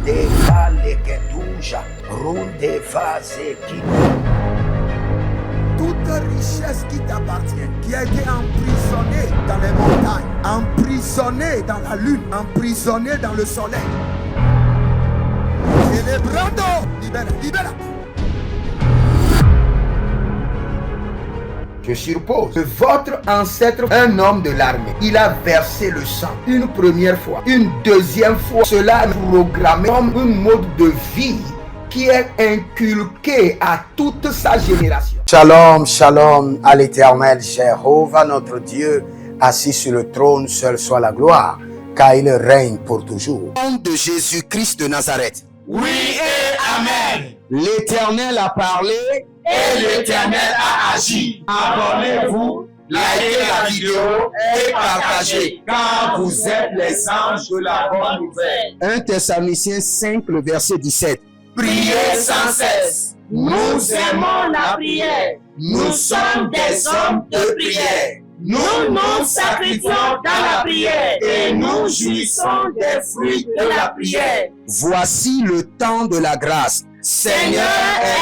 Runde Kaleketuja, Runde Vazeki. Toute richesse qui t'appartient, qui a été emprisonnée dans les montagnes, emprisonnée dans la lune, emprisonnée dans le soleil. Célébrando, libera. Je suppose que votre ancêtre, un homme de l'armée, il a versé le sang une première fois, une deuxième fois. Cela est programmé comme un mode de vie qui est inculqué à toute sa génération. Shalom, shalom à l'Éternel, Jéhovah notre Dieu, assis sur le trône, seul soit la gloire, car il règne pour toujours. Au nom de Jésus-Christ de Nazareth. Oui et Amen. L'Éternel a parlé et l'Éternel a agi. Abonnez-vous, likez la vidéo et partagez, car vous êtes les anges de la bonne nouvelle. 1 Thessaloniciens 5, le verset 17. Priez sans cesse. Nous aimons la prière. Nous sommes des hommes de prière. Nous nous sacrifions dans la prière et nous jouissons des fruits de la prière. Voici le temps de la grâce. Seigneur,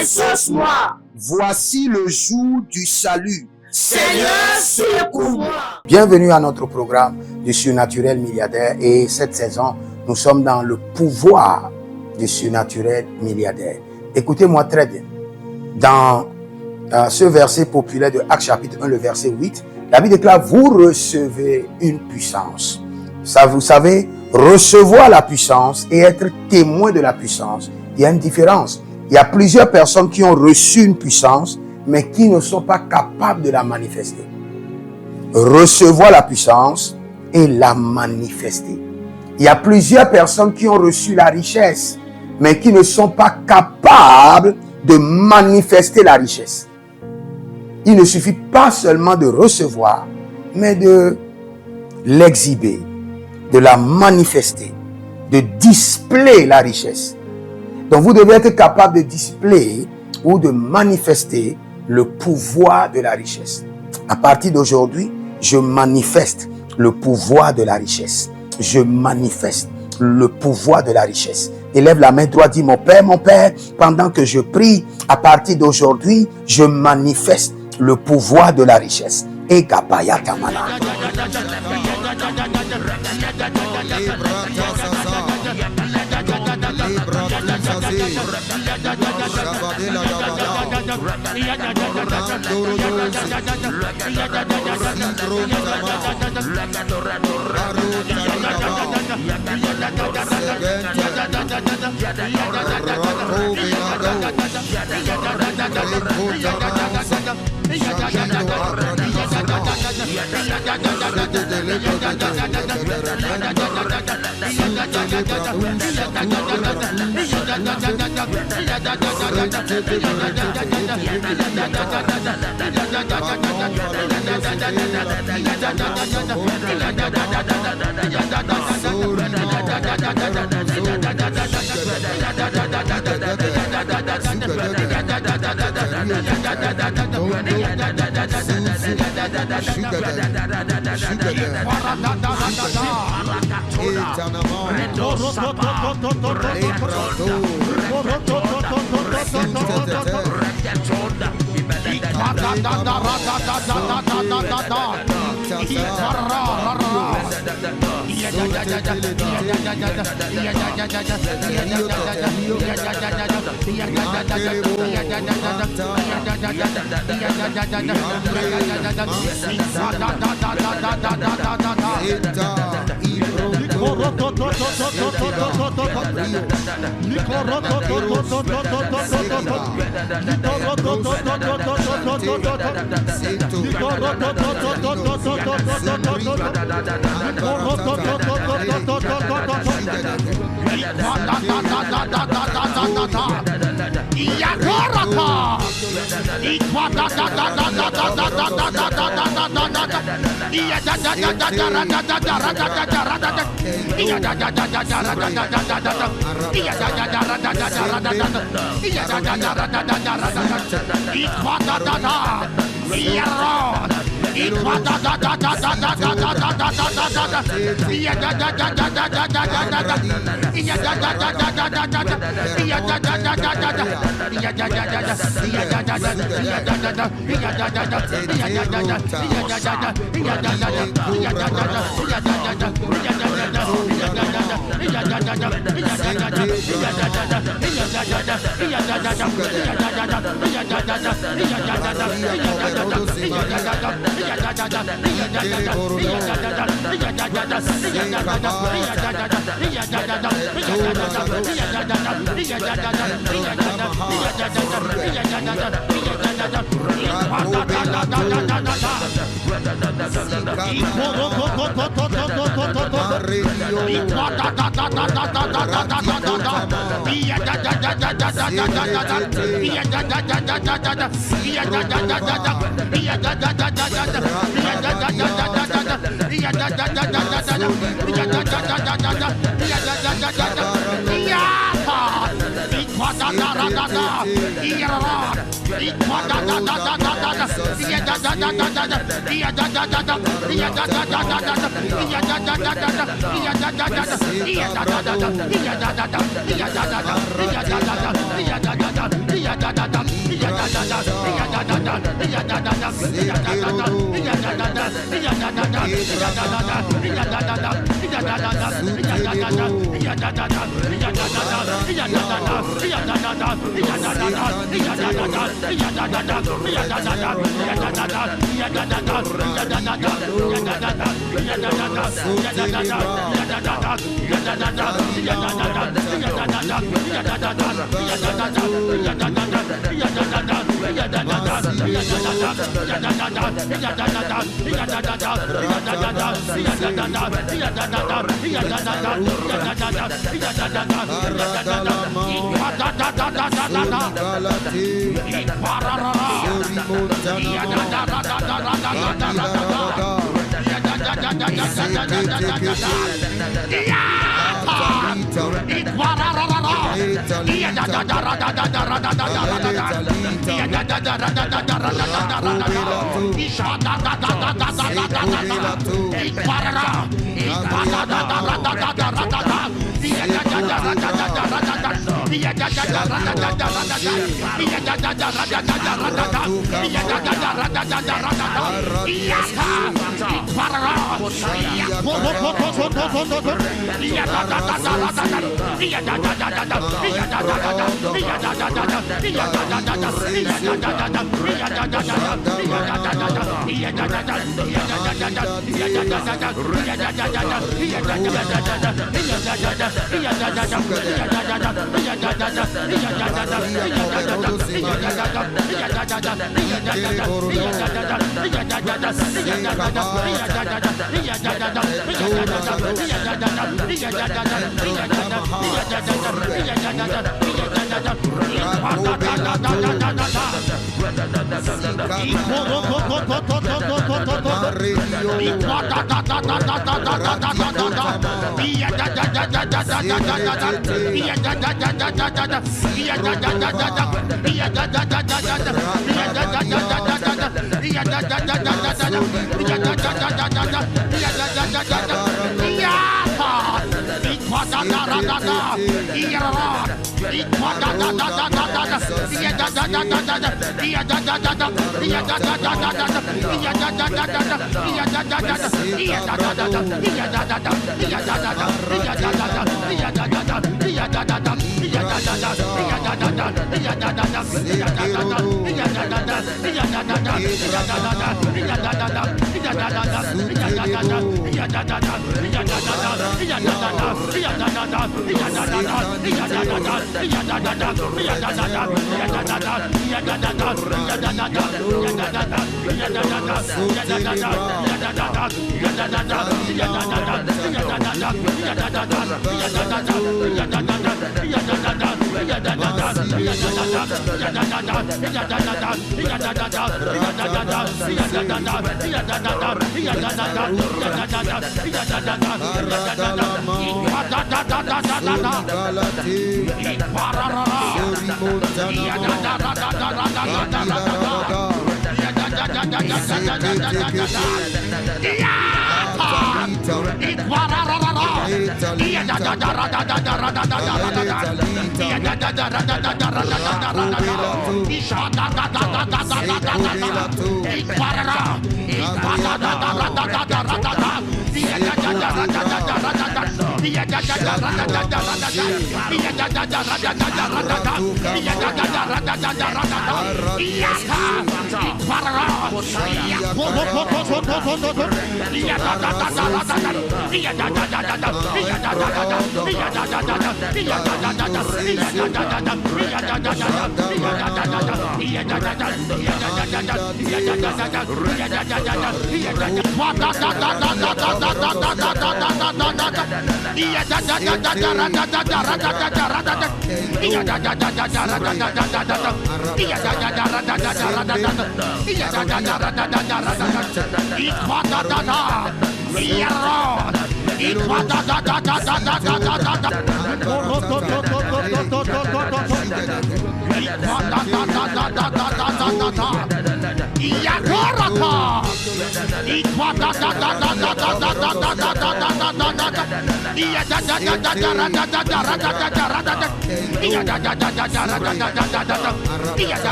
exauce-moi. Voici le jour du salut. Seigneur, secours-moi. Bienvenue à notre programme du surnaturel milliardaire, et cette saison, nous sommes dans le pouvoir du surnaturel milliardaire. Écoutez-moi très bien. Dans ce verset populaire de Actes chapitre 1, le verset 8, la Bible déclare: vous recevez une puissance. Ça, vous savez, recevoir la puissance et être témoin de la puissance, il y a une différence. Il y a plusieurs personnes qui ont reçu une puissance, mais qui ne sont pas capables de la manifester. Recevoir la puissance et la manifester. Il y a plusieurs personnes qui ont reçu la richesse, mais qui ne sont pas capables de manifester la richesse. Il ne suffit pas seulement de recevoir, mais de l'exhiber, de la manifester, de displayer la richesse. Donc vous devez être capable de displayer ou de manifester le pouvoir de la richesse. À partir d'aujourd'hui, je manifeste le pouvoir de la richesse. Je manifeste le pouvoir de la richesse. Élève la main droite, dis: mon Père, pendant que je prie, à partir d'aujourd'hui, je manifeste le pouvoir de la richesse. Et Gabaya Tamala.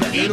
Ikatarada,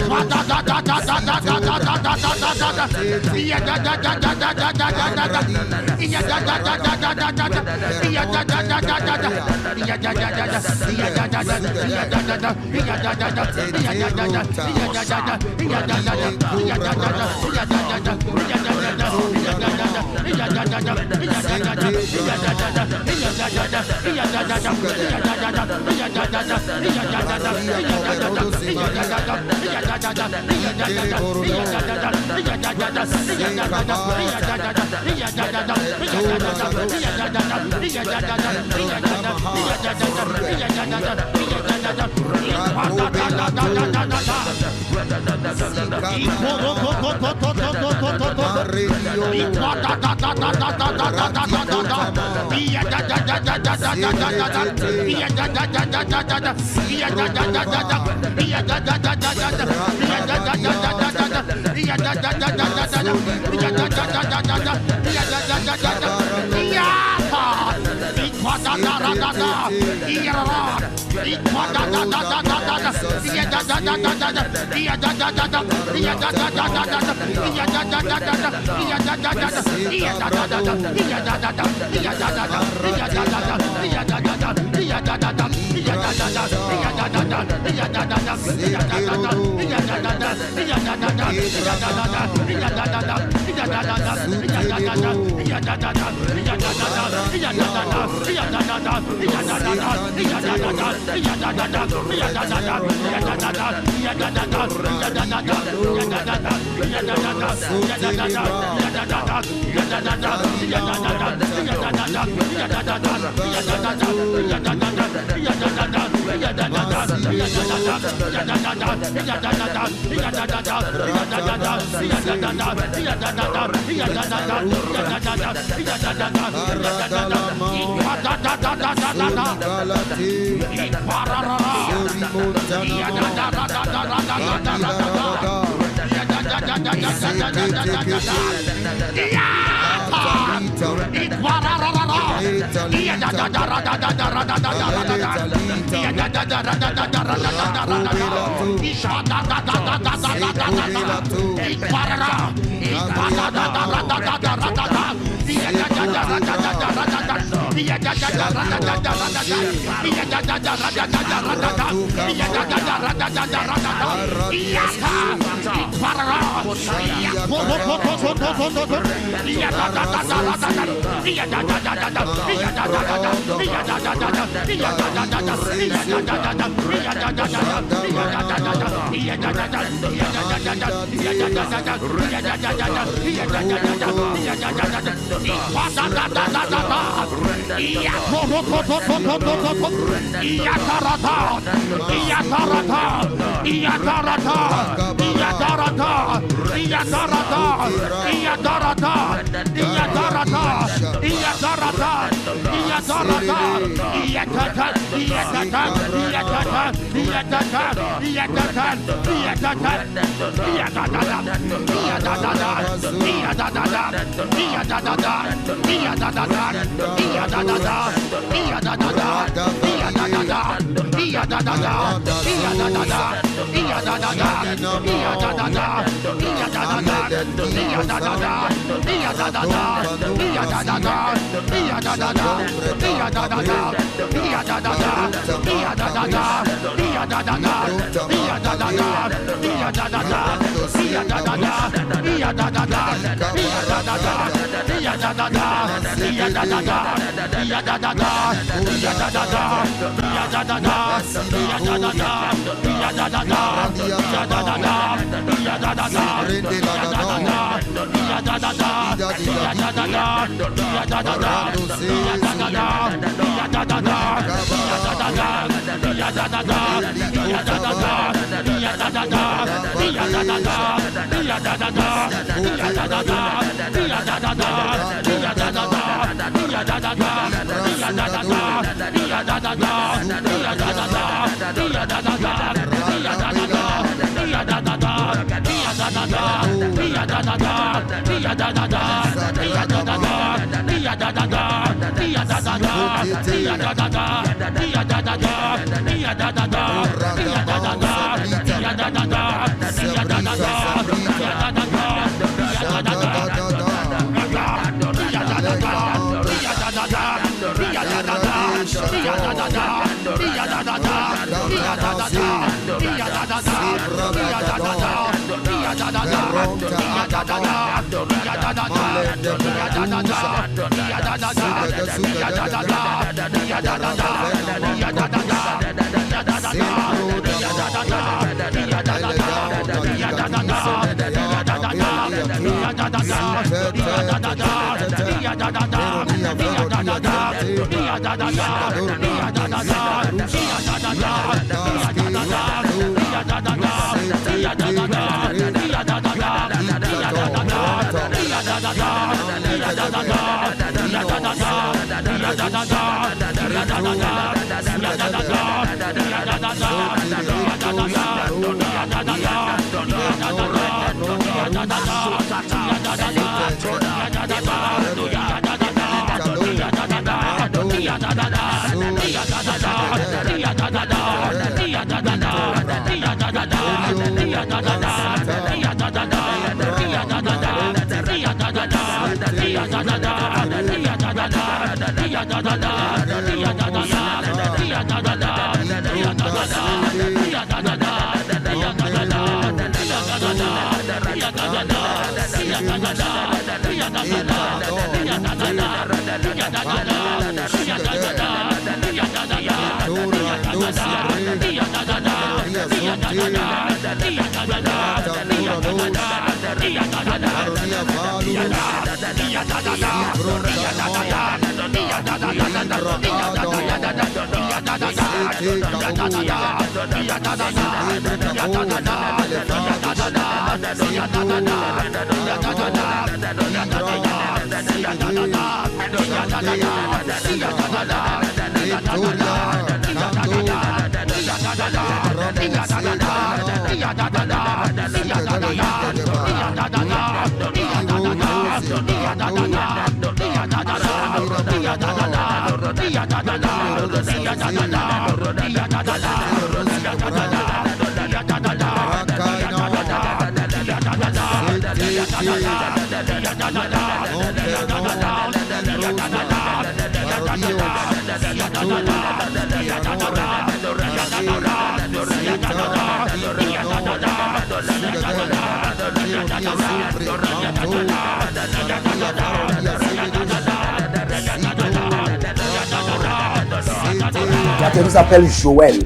Quelqu'un s'appelle Joël,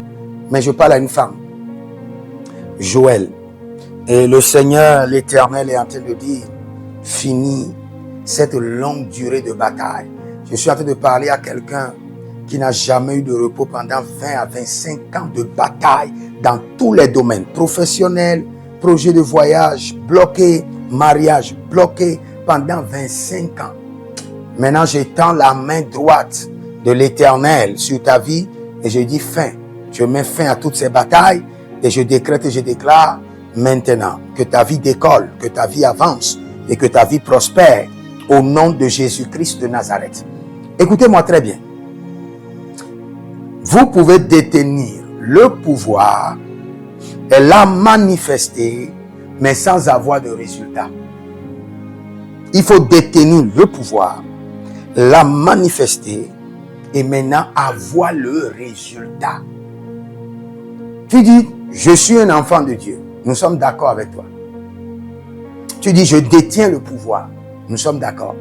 mais je parle à une femme. Joël. Et le Seigneur, l'Éternel, est en train de dire, fini cette longue durée de bataille. Je suis en train de parler à quelqu'un qui n'a jamais eu de repos pendant 20 à 25 ans de bataille dans tous les domaines, professionnels, projet de voyage bloqué, mariage bloqué pendant 25 ans. Maintenant, j'étends la main droite de l'Éternel sur ta vie et je dis fin. Je mets fin à toutes ces batailles et je décrète et je déclare maintenant que ta vie décolle, que ta vie avance et que ta vie prospère au nom de Jésus-Christ de Nazareth. Écoutez-moi très bien. Vous pouvez détenir le pouvoir et la manifester, mais sans avoir de résultat. Il faut détenir le pouvoir, la manifester et maintenant avoir le résultat. Tu dis, je suis un enfant de Dieu. Nous sommes d'accord avec toi. Tu dis, je détiens le pouvoir. Nous sommes d'accord.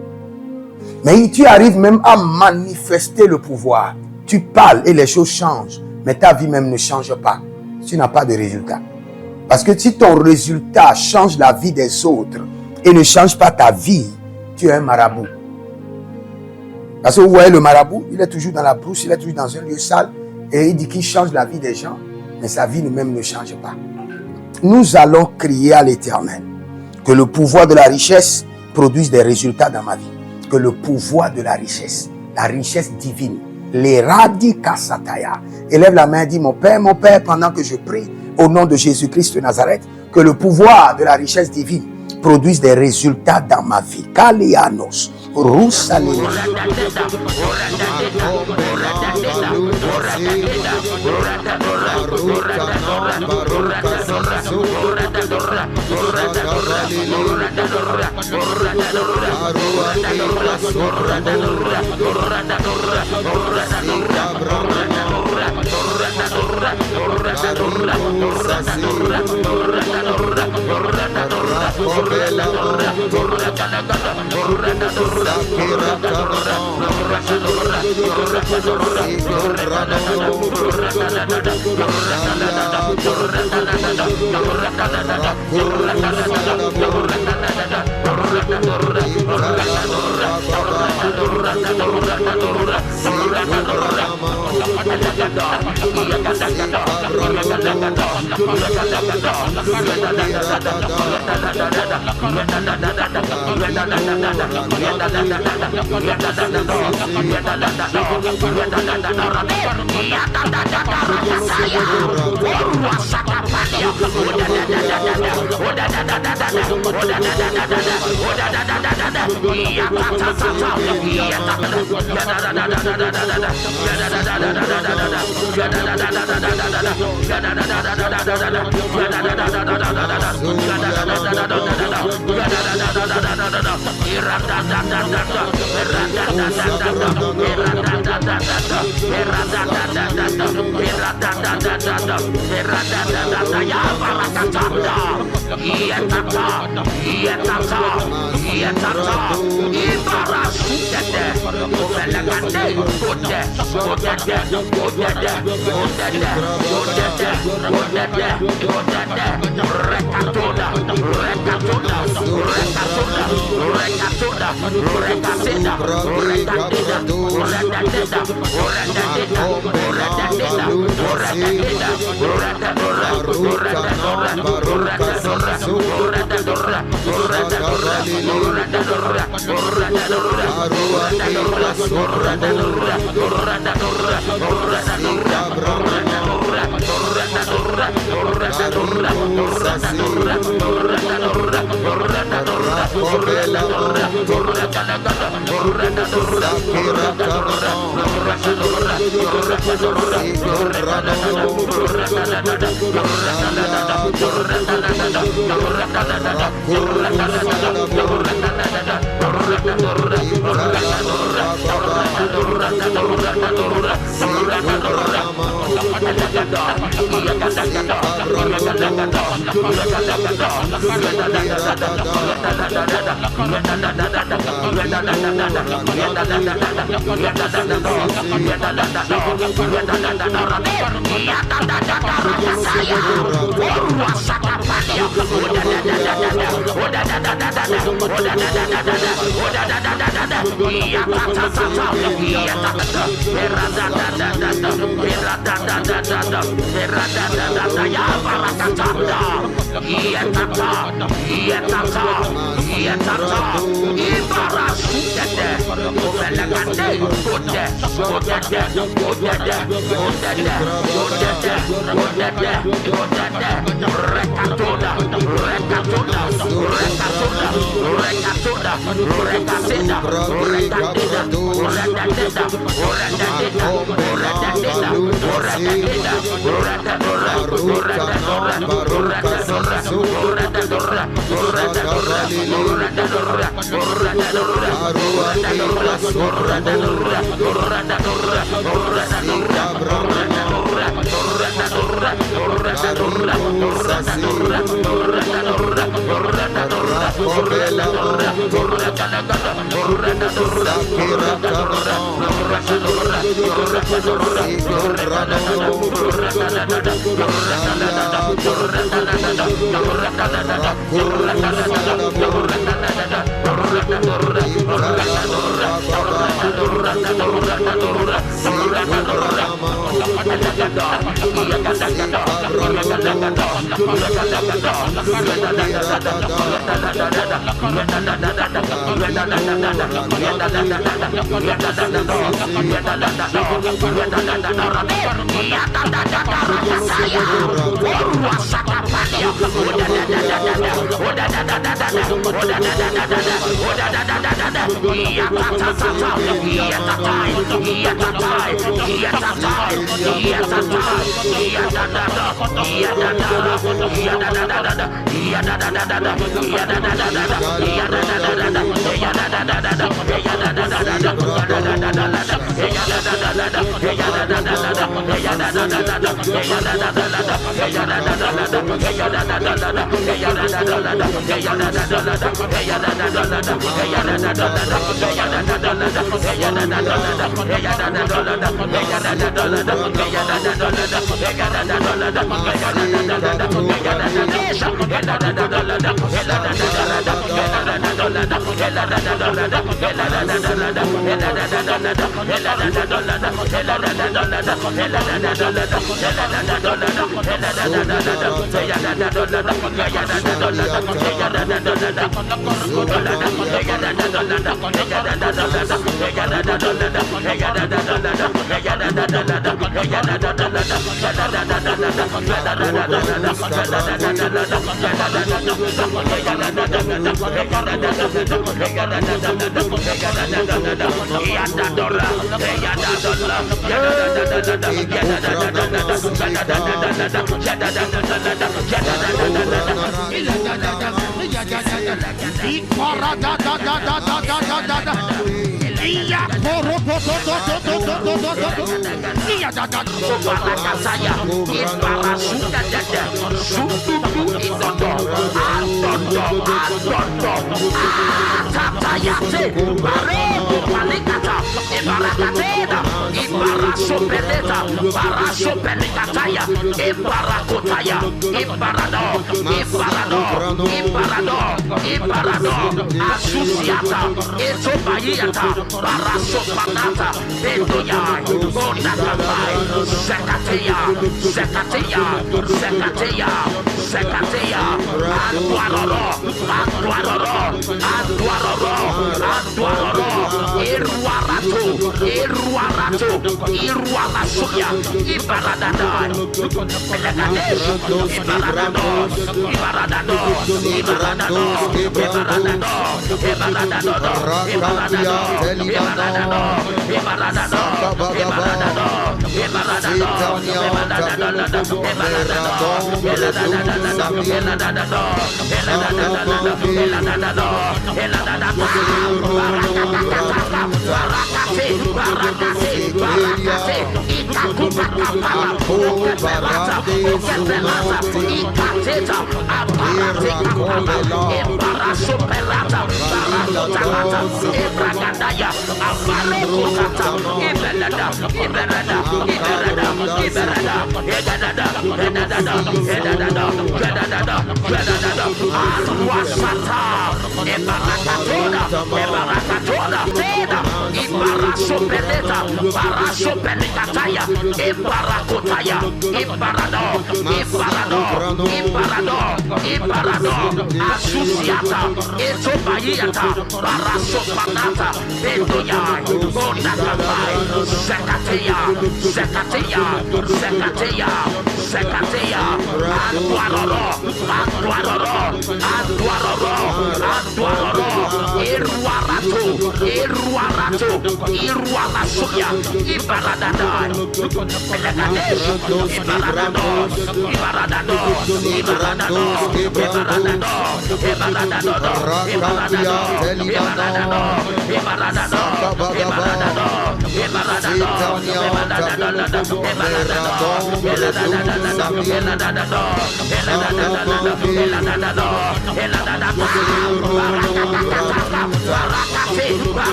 Mais tu arrives même à manifester le pouvoir. Tu parles et les choses changent. Mais ta vie même ne change pas. Tu n'as pas de résultat. Parce que si ton résultat change la vie des autres et ne change pas ta vie, tu es un marabout. Parce que vous voyez le marabout, il est toujours dans la brousse, il est toujours dans un lieu sale et il dit qu'il change la vie des gens, mais sa vie même ne change pas. Nous allons crier à l'Éternel que le pouvoir de la richesse produise des résultats dans ma vie. Que le pouvoir de la richesse divine, les radicasataya. Élève la main et dis, mon Père, pendant que je prie au nom de Jésus-Christ de Nazareth, que le pouvoir de la richesse divine produise des résultats dans ma vie. Kalianos, Roussalé.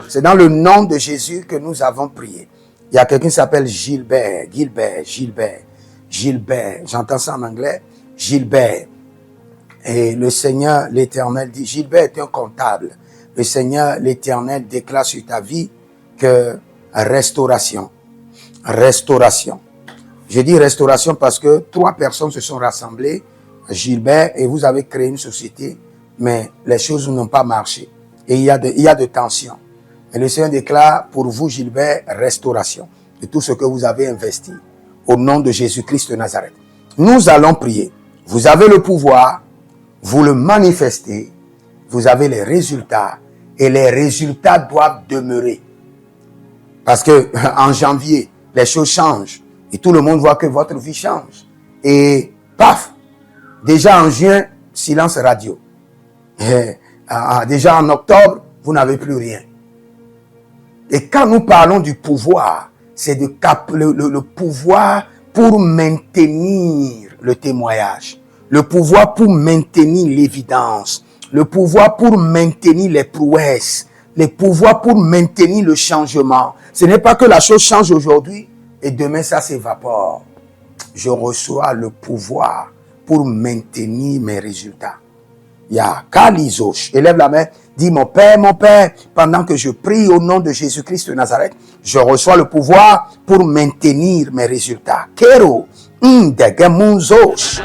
C'est dans le nom de Jésus que nous avons prié. Il y a quelqu'un qui s'appelle Gilbert. J'entends ça en anglais. Gilbert. Et le Seigneur, l'Éternel dit, Gilbert est un comptable. Le Seigneur, l'Éternel déclare sur ta vie que restauration. Je dis restauration parce que 3 personnes se sont rassemblées, Gilbert, et vous avez créé une société, mais les choses n'ont pas marché. Et il y a de tensions. Et le Seigneur déclare pour vous, Gilbert, restauration de tout ce que vous avez investi au nom de Jésus-Christ de Nazareth. Nous allons prier. Vous avez le pouvoir, vous le manifestez, vous avez les résultats et les résultats doivent demeurer. Parce que en janvier, les choses changent et tout le monde voit que votre vie change. Et paf, déjà en juin, silence radio. Et, déjà en octobre, vous n'avez plus rien. Et quand nous parlons du pouvoir, c'est le pouvoir pour maintenir le témoignage, le pouvoir pour maintenir l'évidence, le pouvoir pour maintenir les prouesses, le pouvoir pour maintenir le changement. Ce n'est pas que la chose change aujourd'hui et demain ça s'évapore. Je reçois le pouvoir pour maintenir mes résultats. Ya Kalizosh, élève la main, dis mon Père, pendant que je prie au nom de Jésus-Christ de Nazareth, je reçois le pouvoir pour maintenir mes résultats. Kero, Ndegemunzosh.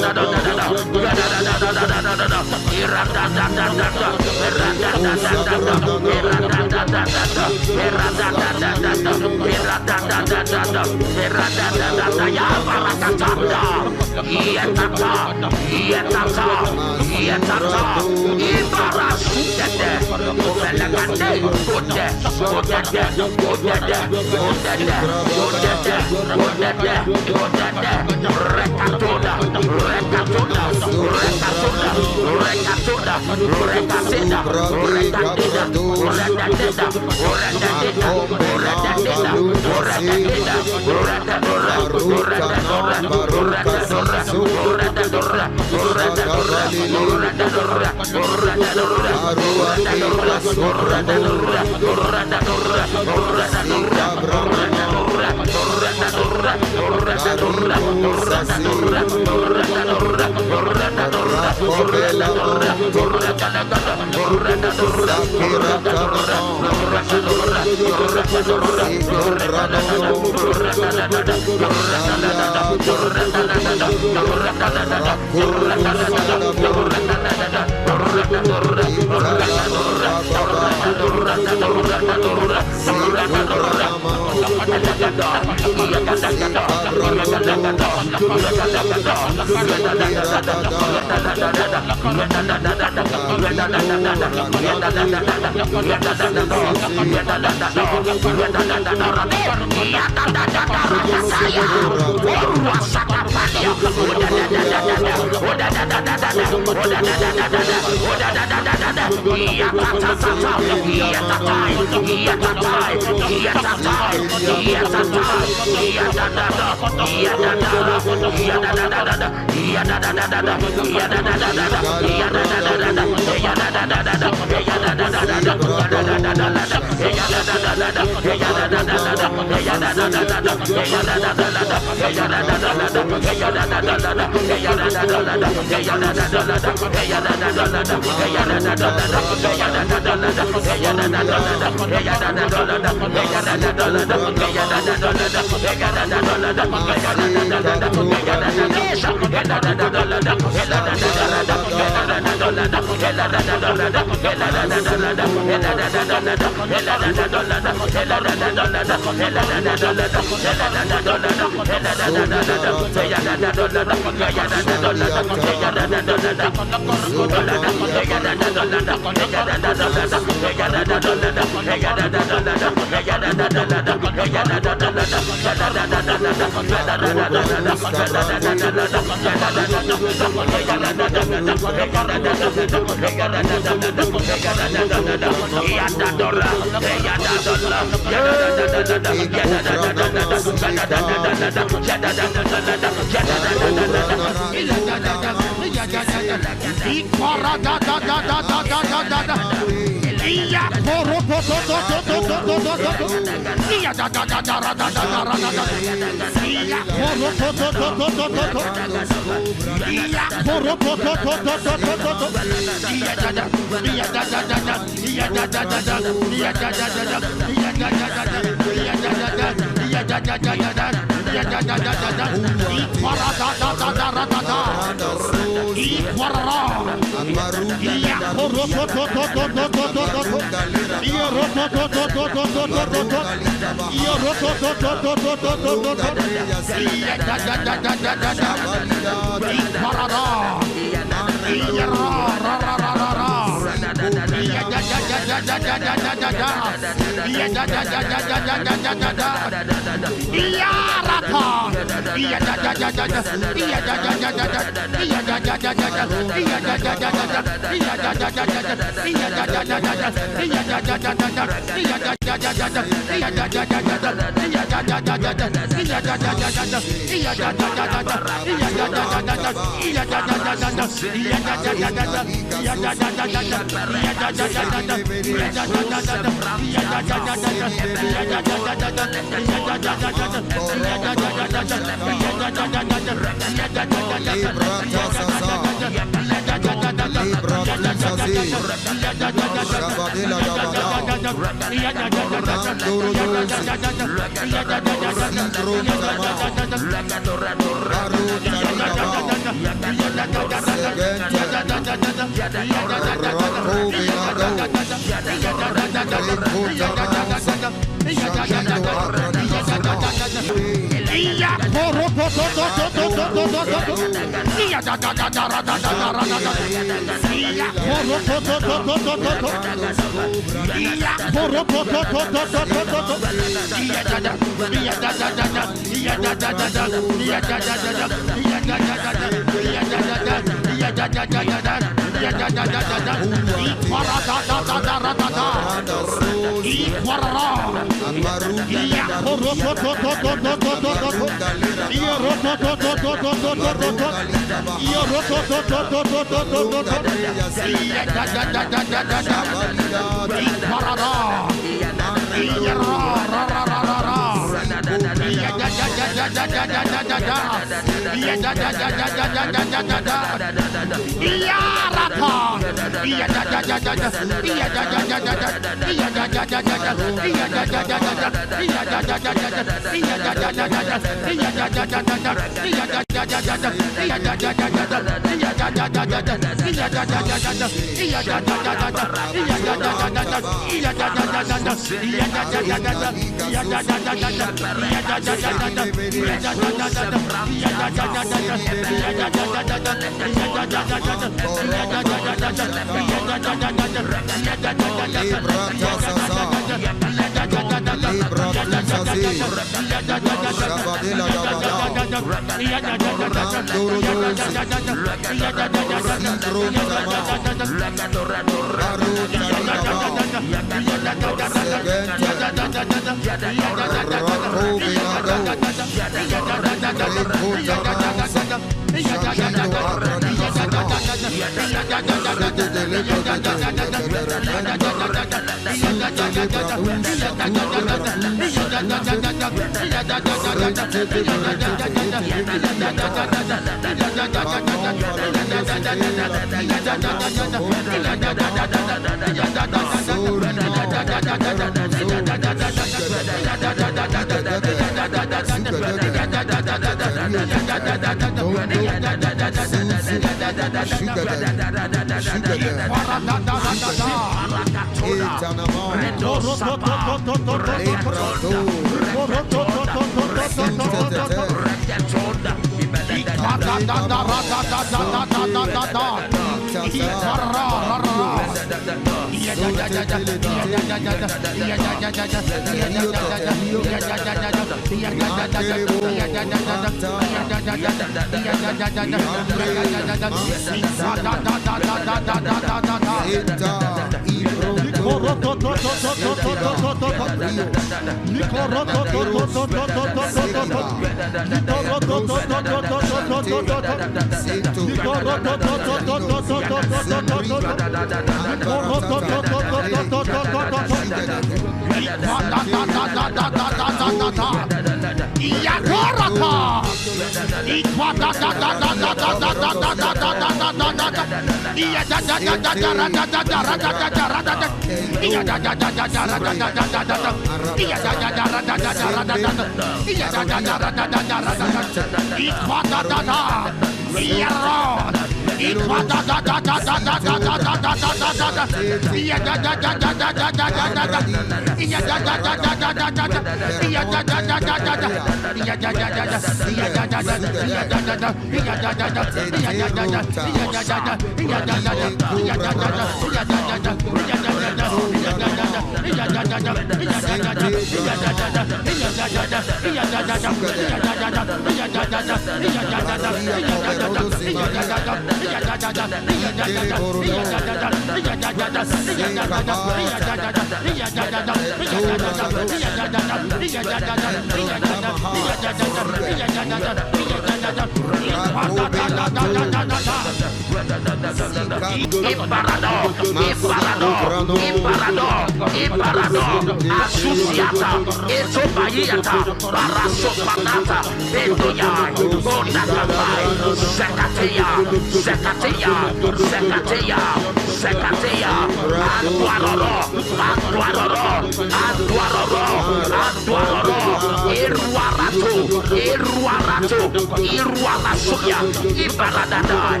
Iruala Suya, Ibaradada,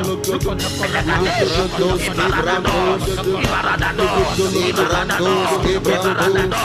Elegadesh, Ibaradado, Ibaradado, Ibaradado, Ibaradado,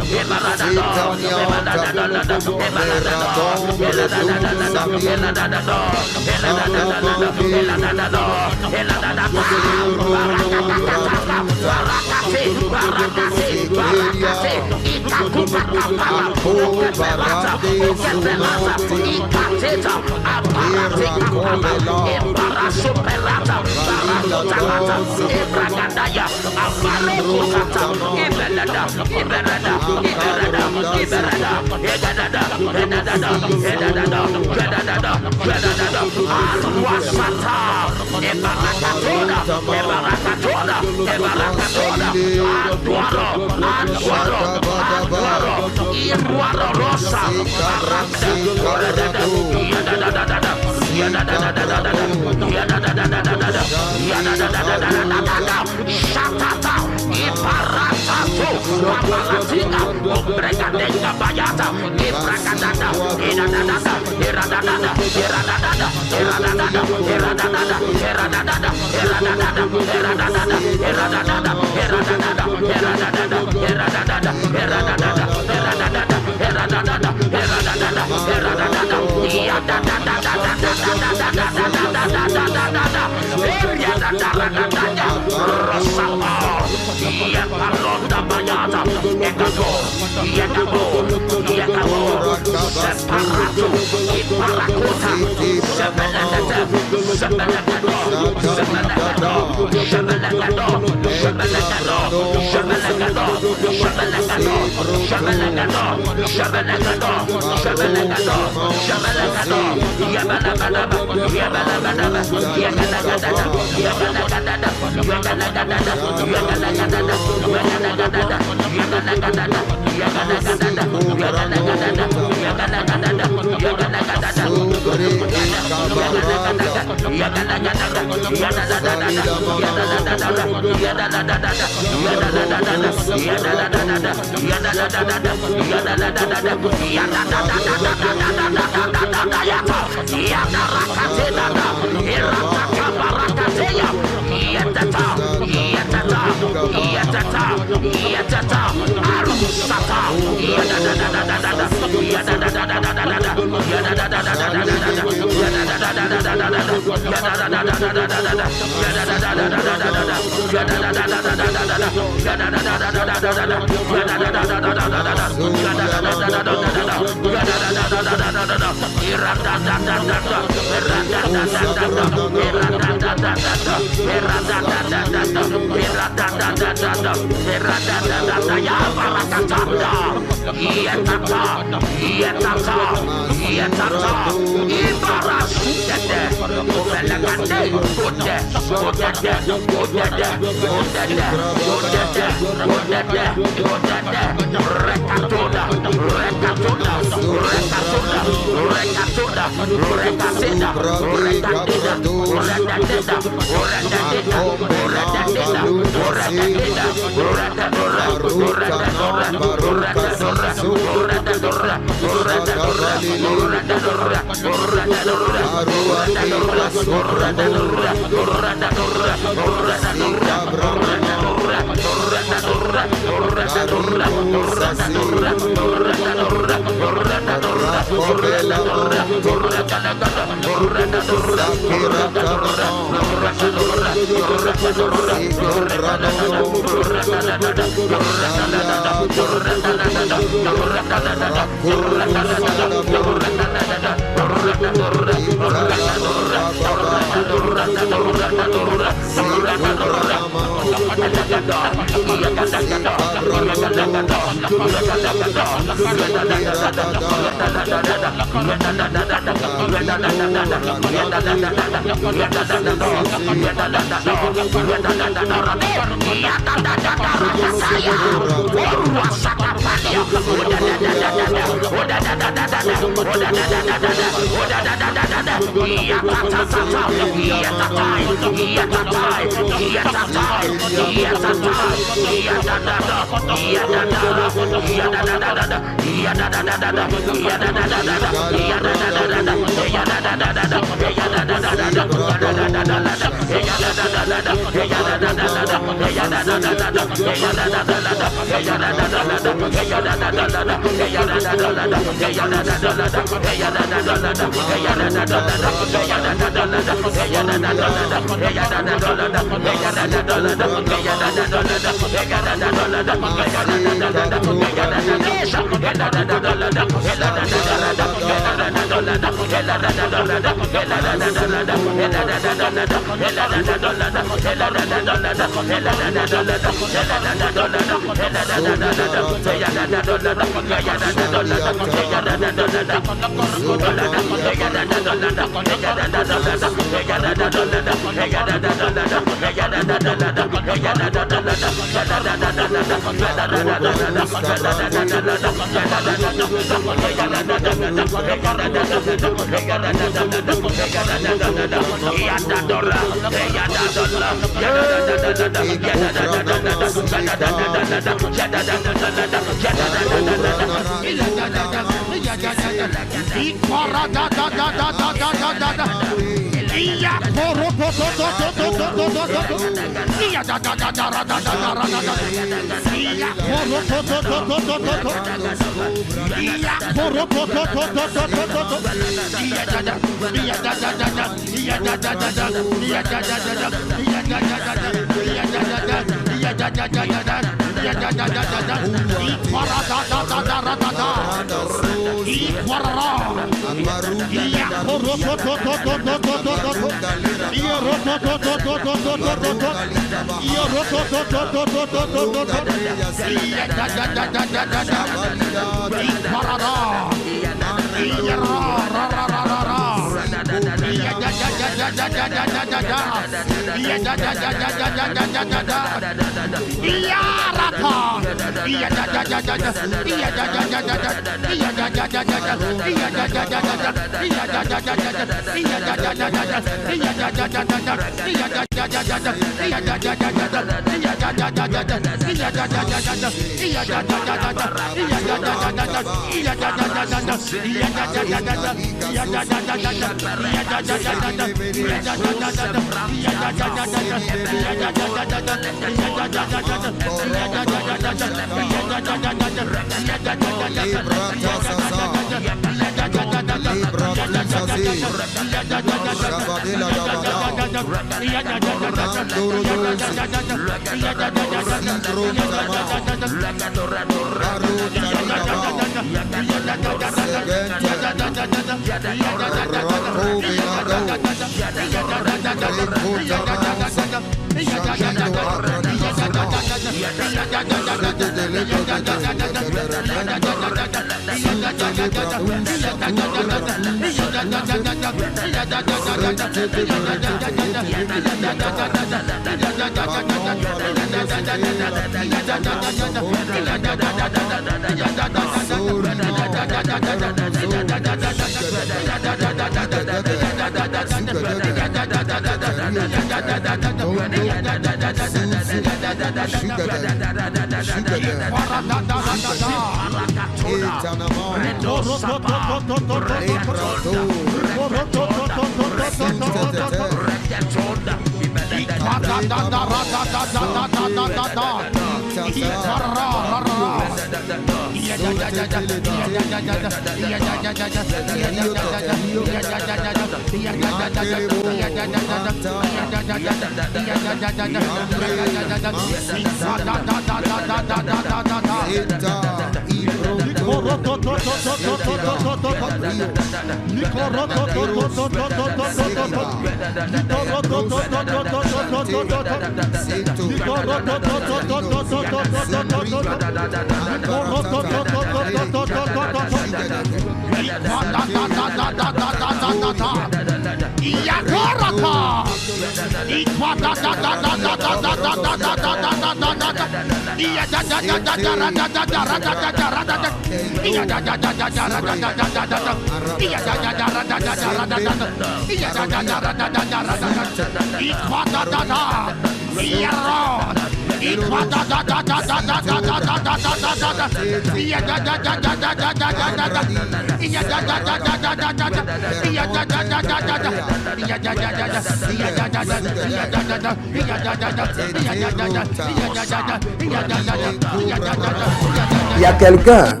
Il y a quelqu'un,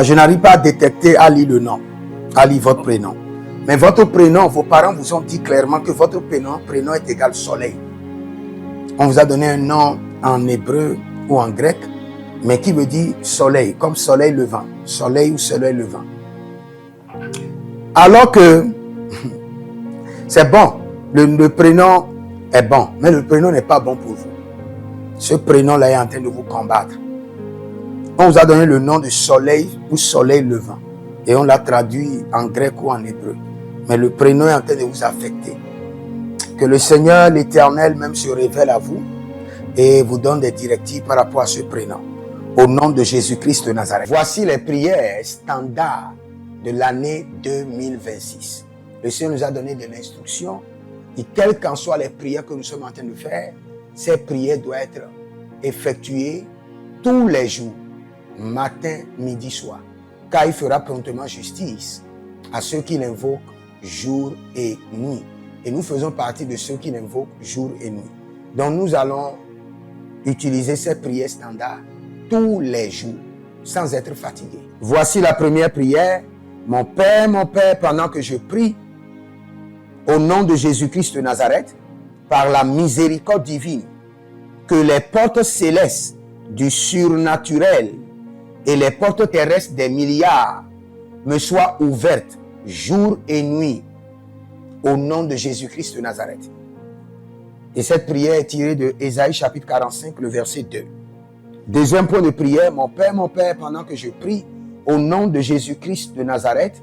je n'arrive pas à détecter Ali le nom, Ali votre prénom. Mais votre prénom, vos parents vous ont dit clairement que votre prénom est égal soleil. On vous a donné un nom en hébreu ou en grec, mais qui veut dire soleil, comme soleil levant, soleil ou soleil levant. Alors que c'est bon, le prénom est bon, mais le prénom n'est pas bon pour vous. Ce prénom-là est en train de vous combattre. On vous a donné le nom de soleil ou soleil levant, et on l'a traduit en grec ou en hébreu. Mais le prénom est en train de vous affecter. Que le Seigneur, l'Éternel, même se révèle à vous et vous donne des directives par rapport à ce prénom. Au nom de Jésus-Christ de Nazareth. Voici les prières standards de l'année 2026. Le Seigneur nous a donné de l'instruction et quelles qu'en soient les prières que nous sommes en train de faire, ces prières doivent être effectuées tous les jours, matin, midi, soir. Car il fera promptement justice à ceux qui l'invoquent jour et nuit. Et nous faisons partie de ceux qui l'invoquent jour et nuit. Donc nous allons utiliser ces prières standards tous les jours, sans être fatigués. Voici la première prière. Mon Père, pendant que je prie, au nom de Jésus-Christ de Nazareth, par la miséricorde divine, que les portes célestes du surnaturel et les portes terrestres des milliards me soient ouvertes jour et nuit, au nom de Jésus-Christ de Nazareth. Et cette prière est tirée de Ésaïe chapitre 45, le verset 2. Deuxième point de prière, mon Père, pendant que je prie, au nom de Jésus-Christ de Nazareth,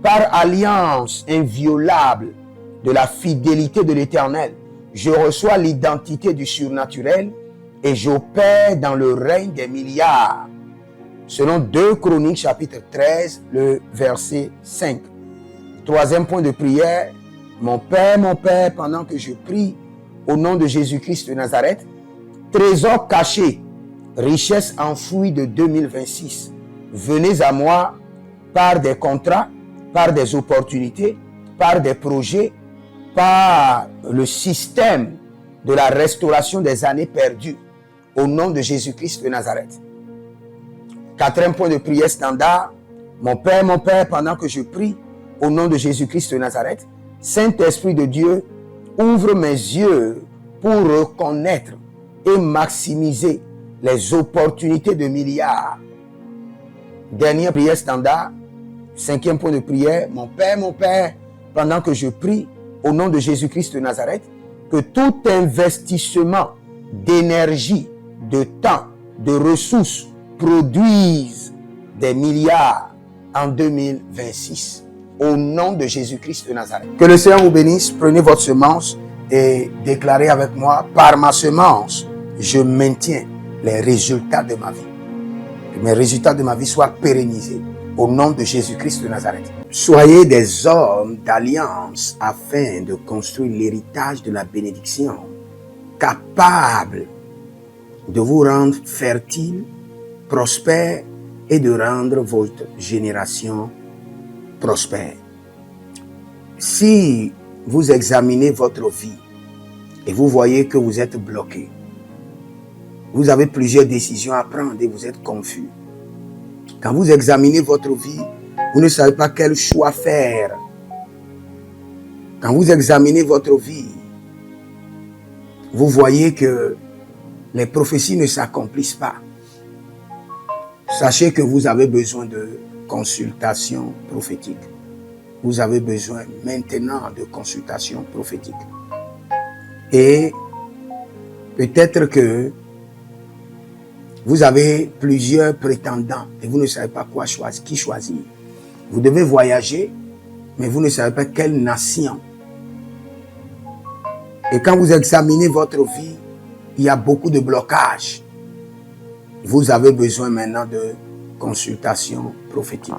par alliance inviolable de la fidélité de l'Éternel, je reçois l'identité du surnaturel et j'opère dans le règne des milliards. Selon 2 Chroniques chapitre 13, le verset 5. Troisième point de prière, mon Père, pendant que je prie, au nom de Jésus-Christ de Nazareth, trésor caché, richesse enfouie de 2026, venez à moi par des contrats, par des opportunités, par des projets, par le système de la restauration des années perdues, au nom de Jésus-Christ de Nazareth. Quatrième point de prière standard, mon Père, pendant que je prie, au nom de Jésus-Christ de Nazareth, Saint-Esprit de Dieu, ouvre mes yeux pour reconnaître et maximiser les opportunités de milliards. Dernière prière standard, cinquième point de prière, mon Père, pendant que je prie, au nom de Jésus-Christ de Nazareth, que tout investissement d'énergie, de temps, de ressources produise des milliards en 2026. Au nom de Jésus-Christ de Nazareth. Que le Seigneur vous bénisse. Prenez votre semence et déclarez avec moi, par ma semence, je maintiens les résultats de ma vie. Que mes résultats de ma vie soient pérennisés. Au nom de Jésus-Christ de Nazareth. Soyez des hommes d'alliance afin de construire l'héritage de la bénédiction, capables de vous rendre fertile, prospère et de rendre votre génération prospère. Si vous examinez votre vie et vous voyez que vous êtes bloqué, vous avez plusieurs décisions à prendre et vous êtes confus. Quand vous examinez votre vie, vous ne savez pas quel choix faire. Quand vous examinez votre vie, vous voyez que les prophéties ne s'accomplissent pas. Sachez que vous avez besoin de consultation prophétique. Vous avez besoin maintenant de consultation prophétique. Et peut-être que vous avez plusieurs prétendants et vous ne savez pas qui choisir. Vous devez voyager, mais vous ne savez pas quelle nation Et quand vous examinez votre vie, il y a beaucoup de blocages. Vous avez besoin maintenant de consultation prophétique.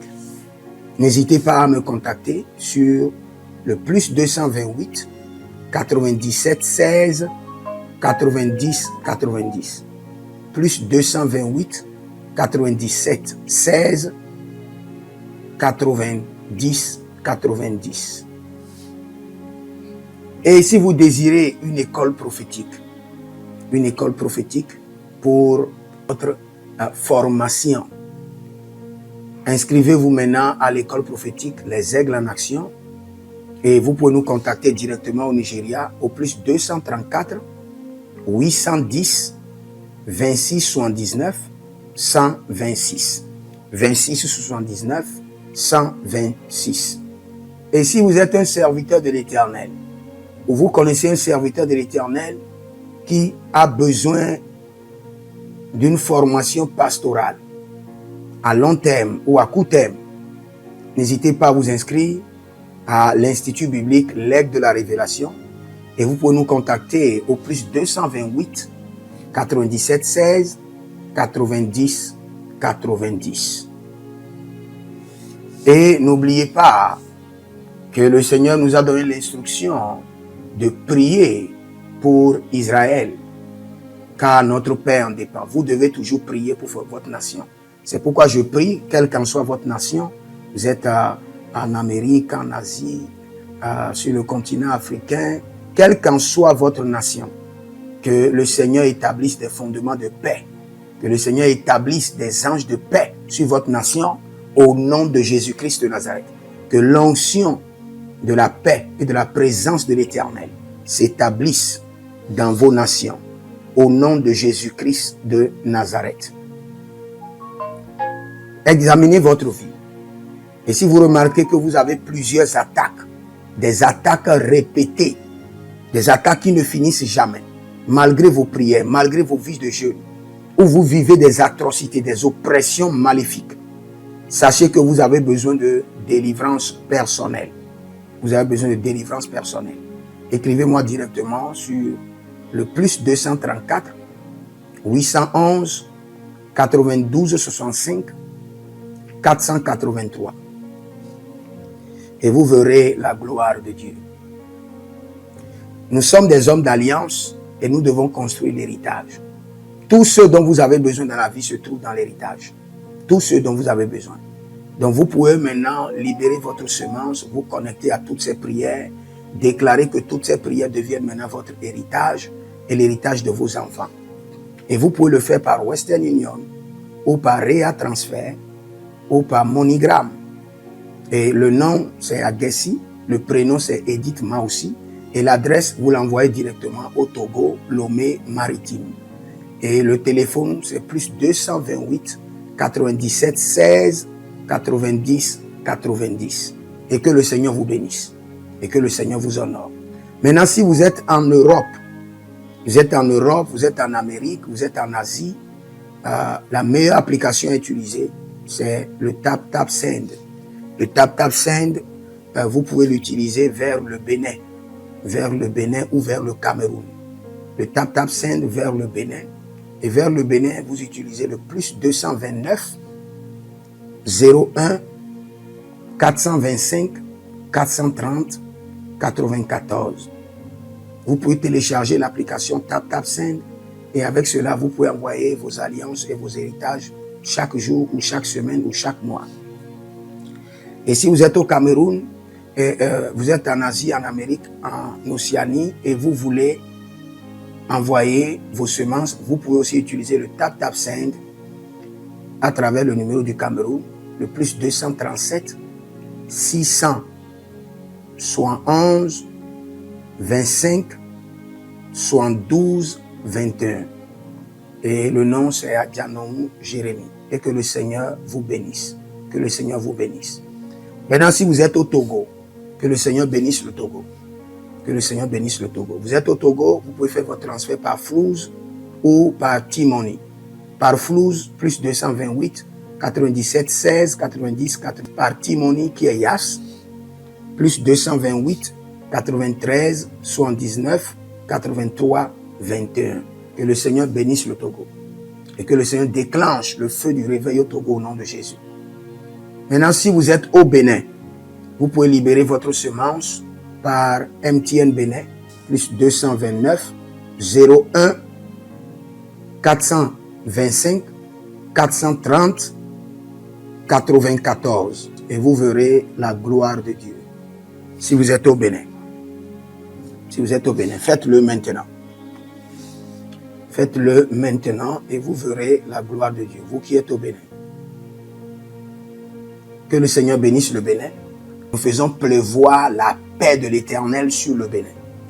N'hésitez pas à me contacter sur le plus 228 97 16 90 90. Plus 228 97 16 90 90. Et si vous désirez une école prophétique pour votre formation, inscrivez-vous maintenant à l'école prophétique Les Aigles en Action et vous pouvez nous contacter directement au Nigeria au plus 234 810 26 79 126. 26 79 126. Et si vous êtes un serviteur de l'Éternel, ou vous connaissez un serviteur de l'Éternel qui a besoin d'une formation pastorale à long terme ou à court terme, n'hésitez pas à vous inscrire à l'Institut biblique L'Aigle de la Révélation et vous pouvez nous contacter au plus 228 97 16 90 90. Et n'oubliez pas que le Seigneur nous a donné l'instruction de prier pour Israël, car notre Père en dépend. Vous devez toujours prier pour votre nation. C'est pourquoi je prie, quelle qu'en soit votre nation, vous êtes en Amérique, en Asie, sur le continent africain, quelle qu'en soit votre nation, que le Seigneur établisse des fondements de paix, que le Seigneur établisse des anges de paix sur votre nation au nom de Jésus-Christ de Nazareth. Que l'onction de la paix et de la présence de l'Éternel s'établisse dans vos nations au nom de Jésus-Christ de Nazareth. Examinez votre vie. Et si vous remarquez que vous avez plusieurs attaques, des attaques répétées, des attaques qui ne finissent jamais, malgré vos prières, malgré vos vies de jeûne, où vous vivez des atrocités, des oppressions maléfiques, sachez que vous avez besoin de délivrance personnelle. Vous avez besoin de délivrance personnelle. Écrivez-moi directement sur le plus 234 811 92 65 483. Et vous verrez la gloire de Dieu. Nous sommes des hommes d'alliance et nous devons construire l'héritage. Tout ce dont vous avez besoin dans la vie se trouve dans l'héritage. Tout ce dont vous avez besoin. Donc vous pouvez maintenant libérer votre semence, vous connecter à toutes ces prières, déclarer que toutes ces prières deviennent maintenant votre héritage et l'héritage de vos enfants. Et vous pouvez le faire par Western Union ou par Rea Transfer ou par MoneyGram. Et le nom c'est Agessi, le prénom c'est Edith Maussi et l'adresse vous l'envoyez directement au Togo, Lomé Maritime. Et le téléphone c'est plus 228 97 16 90 90. Et que le Seigneur vous bénisse. Et que le Seigneur vous honore. Maintenant, si vous êtes en Europe, vous êtes en Amérique, vous êtes en Asie, la meilleure application à utiliser, c'est le TapTapSend. Le TapTapSend, vous pouvez l'utiliser vers le Bénin ou vers le Cameroun. Le TapTapSend vers le Bénin. Et vers le Bénin, vous utilisez le plus 229 01 425 430 94. Vous pouvez télécharger l'application TapTapSend et avec cela, vous pouvez envoyer vos alliances et vos héritages chaque jour ou chaque semaine ou chaque mois. Et si vous êtes au Cameroun, vous êtes en Asie, en Amérique, en Océanie et vous voulez envoyer vos semences, vous pouvez aussi utiliser le TapTapSend à travers le numéro du Cameroun, le plus 237 671 25 72 21. Et le nom c'est Adjanou Jérémie. Et que le Seigneur vous bénisse. Que le Seigneur vous bénisse. Maintenant, si vous êtes au Togo, que le Seigneur bénisse le Togo. Que le Seigneur bénisse le Togo. Vous êtes au Togo, vous pouvez faire votre transfert par Flouz ou par T-Money. Par Flouz, plus 228 97 16 90 80. Par T-Money qui est Yas, plus 228 93 79 83 21. Que le Seigneur bénisse le Togo. Et que le Seigneur déclenche le feu du réveil au Togo au nom de Jésus. Maintenant, si vous êtes au Bénin, vous pouvez libérer votre semence par MTN Bénin, plus 229 01 425 430 94. Et vous verrez la gloire de Dieu. Si vous êtes au Bénin. Si vous êtes au Bénin, faites-le maintenant. Faites-le maintenant et vous verrez la gloire de Dieu. Vous qui êtes au Bénin. Que le Seigneur bénisse le Bénin. Nous faisons pleuvoir la paix de l'Éternel sur le Bénin.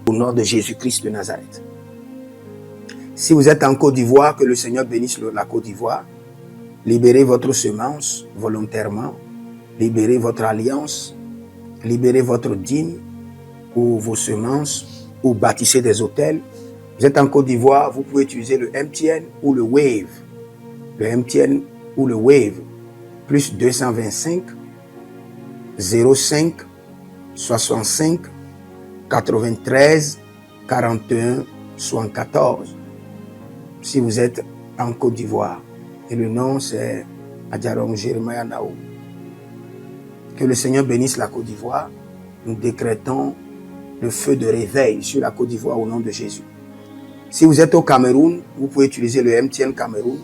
Au nom de Jésus-Christ de Nazareth. Si vous êtes en Côte d'Ivoire, que le Seigneur bénisse la Côte d'Ivoire. Libérez votre semence volontairement. Libérez votre alliance. Libérez votre dîme ou vos semences ou bâtissez des hôtels. Vous êtes en Côte d'Ivoire, vous pouvez utiliser le MTN ou le Wave. Le MTN ou le Wave. Plus 225 05 65 93 41 74. Si vous êtes en Côte d'Ivoire. Et le nom c'est Adjarom Jeremiah Naou. Que le Seigneur bénisse la Côte d'Ivoire. Nous décrétons le feu de réveil sur la Côte d'Ivoire au nom de Jésus. Si vous êtes au Cameroun, vous pouvez utiliser le MTN Cameroun,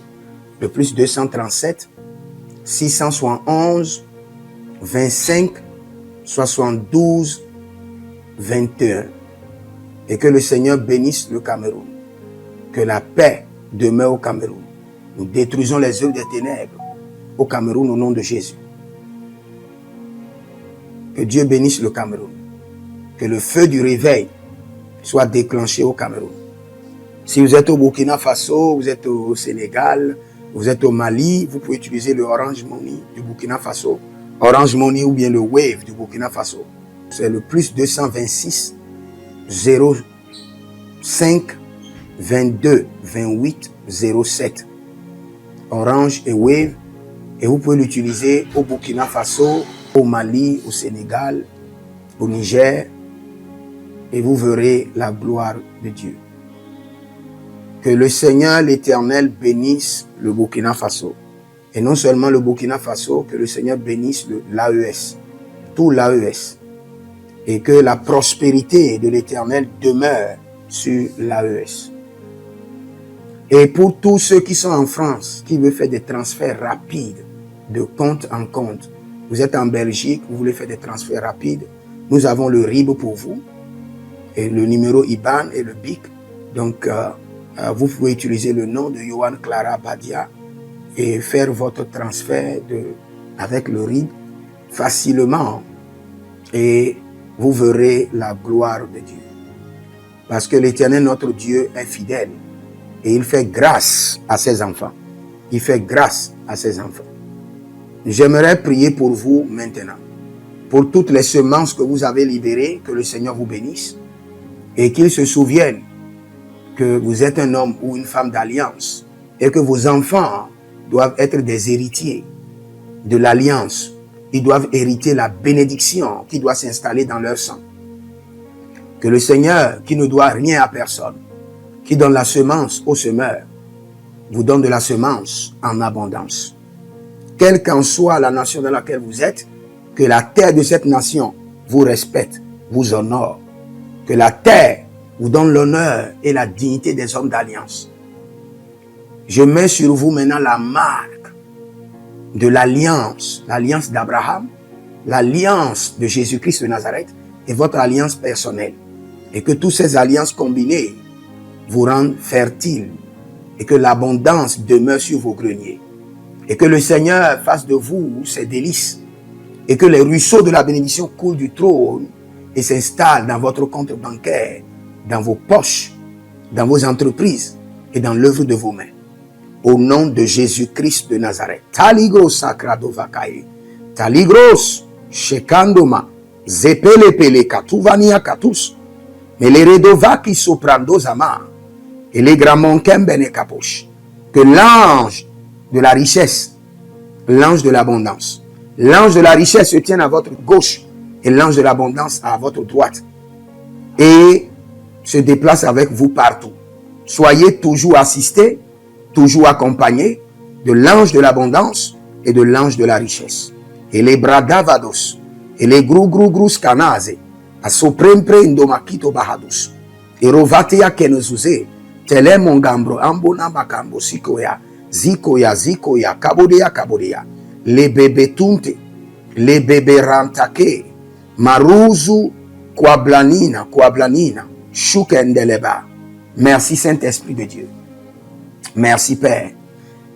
le plus 237 671 25 72 21. Et que le Seigneur bénisse le Cameroun. Que la paix demeure au Cameroun. Nous détruisons les œuvres des ténèbres au Cameroun au nom de Jésus. Que Dieu bénisse le Cameroun. Que le feu du réveil soit déclenché au Cameroun. Si vous êtes au Burkina Faso, vous êtes au Sénégal, vous êtes au Mali, vous pouvez utiliser le Orange Money du Burkina Faso. Orange Money ou bien le Wave du Burkina Faso. C'est le plus 226 05 22 28 07. Orange et Wave. Et vous pouvez l'utiliser au Burkina Faso, au Mali, au Sénégal, au Niger. Et vous verrez la gloire de Dieu. Que le Seigneur l'Éternel bénisse le Burkina Faso. Et non seulement le Burkina Faso, que le Seigneur bénisse l'AES, tout l'AES. Et que la prospérité de l'Éternel demeure sur l'AES. Et pour tous ceux qui sont en France, qui veulent faire des transferts rapides de compte en compte, vous êtes en Belgique, vous voulez faire des transferts rapides, nous avons le RIB pour vous, et le numéro IBAN et le BIC. Donc, vous pouvez utiliser le nom de Yohan Clara Badia et faire votre transfert avec le RIB facilement. Et vous verrez la gloire de Dieu. Parce que l'Éternel, notre Dieu, est fidèle. Et il fait grâce à ses enfants. Il fait grâce à ses enfants. J'aimerais prier pour vous maintenant. Pour toutes les semences que vous avez libérées, que le Seigneur vous bénisse. Et qu'il se souvienne que vous êtes un homme ou une femme d'alliance. Et que vos enfants doivent être des héritiers de l'alliance. Ils doivent hériter la bénédiction qui doit s'installer dans leur sang. Que le Seigneur, qui ne doit rien à personne, qui donne la semence au semeur, vous donne de la semence en abondance. Quelle qu'en soit la nation dans laquelle vous êtes, que la terre de cette nation vous respecte, vous honore. Que la terre vous donne l'honneur et la dignité des hommes d'alliance. Je mets sur vous maintenant la marque de l'alliance d'Abraham, l'alliance de Jésus-Christ de Nazareth et votre alliance personnelle. Et que toutes ces alliances combinées vous rendent fertiles et que l'abondance demeure sur vos greniers. Et que le Seigneur fasse de vous ses délices et que les ruisseaux de la bénédiction coulent du trône et s'installent dans votre compte bancaire, dans vos poches, dans vos entreprises et dans l'œuvre de vos mains. Au nom de Jésus-Christ de Nazareth. Taligros sacrado vakae. Taligros shekandoma. Zepelepele katuvania katus. Meleredova ki soprando zama. Et les gramons kembene kaposh. Que l'ange de la richesse, l'ange de l'abondance, l'ange de la richesse se tienne à votre gauche et l'ange de l'abondance à votre droite. Et se déplace avec vous partout. Soyez toujours assistés, toujours accompagnés de l'ange de l'abondance et de l'ange de la richesse. Et les bradavados, et les gru scanase, a soprempre indomakito bahadus. Et rovatea kenezuze, tele mongambro ambona makambo sikoya, zikoya, kabodea. Les bébés tunte, les bébés rantake, maruzu, kwablanina, shukendeleba. Merci Saint-Esprit de Dieu. Merci Père.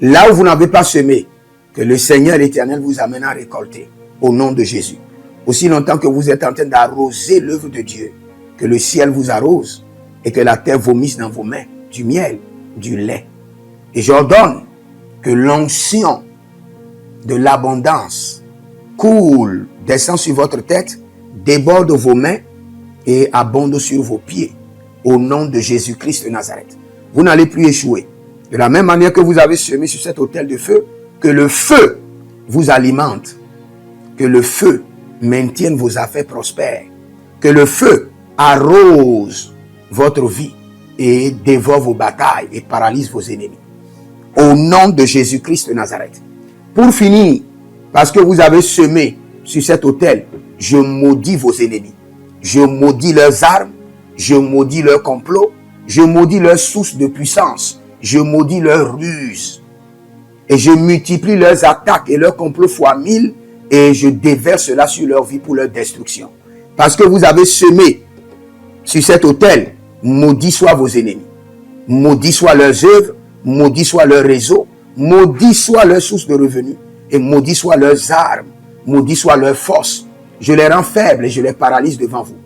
Là où vous n'avez pas semé, que le Seigneur éternel vous amène à récolter. Au nom de Jésus. Aussi longtemps que vous êtes en train d'arroser l'œuvre de Dieu, que le ciel vous arrose et que la terre vomisse dans vos mains du miel, du lait. Et j'ordonne que l'onction de l'abondance coule, descend sur votre tête, déborde vos mains et abonde sur vos pieds. Au nom de Jésus-Christ de Nazareth. Vous n'allez plus échouer. De la même manière que vous avez semé sur cet autel de feu, que le feu vous alimente, que le feu maintienne vos affaires prospères, que le feu arrose votre vie et dévore vos batailles et paralyse vos ennemis. Au nom de Jésus-Christ de Nazareth. Pour finir, parce que vous avez semé sur cet autel, je maudis vos ennemis. Je maudis leurs armes, je maudis leurs complots, je maudis leurs sources de puissance, je maudis leurs ruses. Et je multiplie leurs attaques et leurs complots fois 1000 et je déverse cela sur leur vie pour leur destruction. Parce que vous avez semé sur cet autel, maudit soient vos ennemis, maudit soient leurs œuvres, maudit soit leur réseau, maudit soit leur source de revenus et maudit soient leurs armes, maudit soit leur force. Je les rends faibles et je les paralyse devant vous.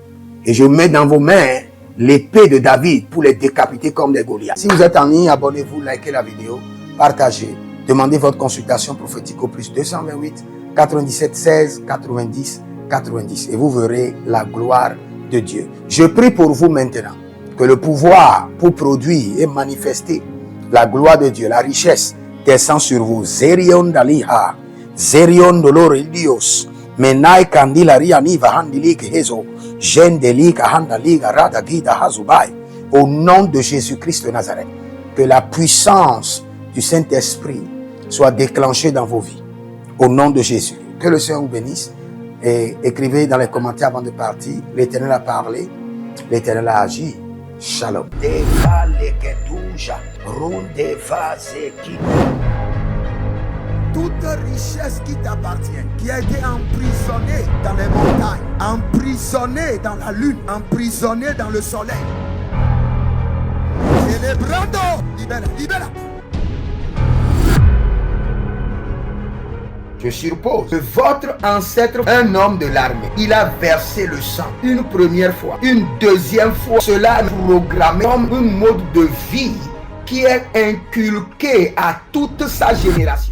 Et je mets dans vos mains l'épée de David pour les décapiter comme des Goliaths. Si vous êtes en ligne, abonnez-vous, likez la vidéo, partagez. Demandez votre consultation prophétique au plus 228 97 16 90 90 et vous verrez la gloire de Dieu. Je prie pour vous maintenant que le pouvoir pour produire et manifester la gloire de Dieu, la richesse descend sur vous. Zerion daliha, Zerion dolor Dios, menai kandila rianiva handilik hezo, jendelika handaliga radagida hazubai. Au nom de Jésus-Christ de Nazareth, que la puissance du Saint-Esprit soit déclenchée dans vos vies. Au nom de Jésus. Que le Seigneur vous bénisse. Et écrivez dans les commentaires avant de partir. L'Éternel a parlé. L'Éternel a agi. Shalom. Toute richesse qui t'appartient, qui a été emprisonnée dans les montagnes, emprisonnée dans la lune, emprisonnée dans le soleil. Célébrando, libera. Je suppose que votre ancêtre, un homme de l'armée, il a versé le sang une première fois, une deuxième fois. Cela est programmé comme un mode de vie qui est inculqué à toute sa génération.